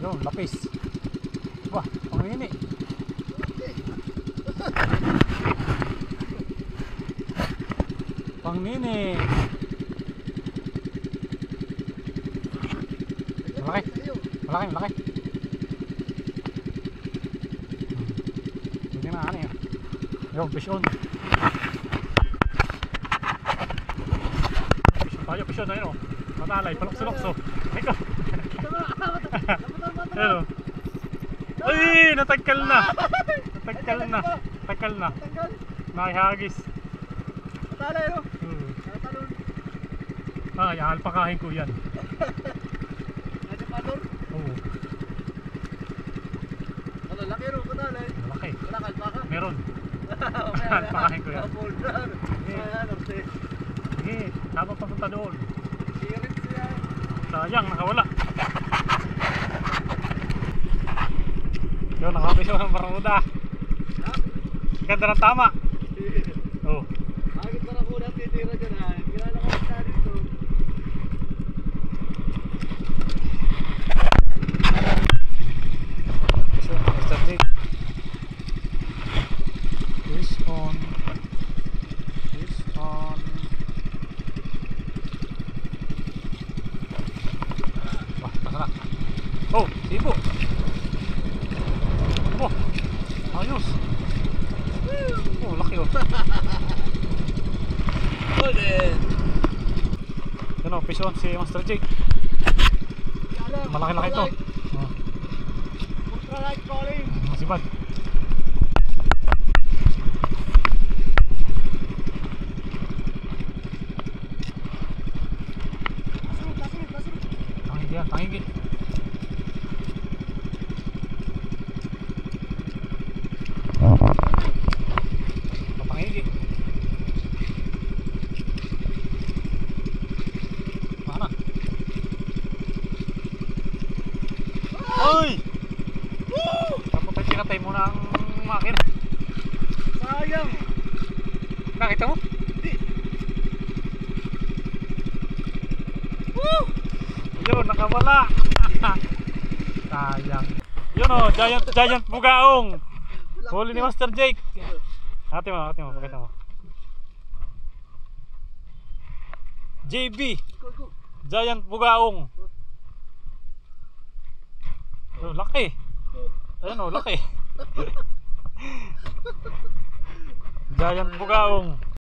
Yun, lapis. Wah, pangini. Pangnini. Malaki. Malaki, malaki. Hindi na ano yun. Yung fish on. Fish on tayo, no? Matalay, palokso-lokso. Ikaw. Ayun, o. Ay, natagkal na. Natagkal na. Natagkal na. Nakihagis. Matalay, no? Nakatalon. Ay, alpakahin ko yan. Nakatalon? Oo. Ano, laki ro, matalay? Malaki. Wala ka alpaka? Meron. Alpakahin ko yan. Sige, dapat papunta doon. Sirit siya. Sayang, nakawala. Yun, nakapisyo ng Bermuda. Ganda ng tama. Oh. Agit na ako natin tira dyan ha. Kilala ko sa dito. So, Mr. Jake. Fish on. Fish on. Wah, pasara. Oh, sibo. Oh, ayos. Oh, laki oh. Yan o, fish on si Master Jake. Malaki-laki ito. Ultralight calling. Masibad. Pasurot. Tangigit yan, tangigit. Papangigit. Mana? Ay! Tapos tayo pinatay muna ang makina. Sayang. Nakita mo? Hindi. Yun, nakawala. Sayang. Yun o, giant bugaong. Huli ni Master Jake. Ate mo, pakita mo. JB, giant bugaong. Oh, laki. Ayun o, laki. Giant bugaong.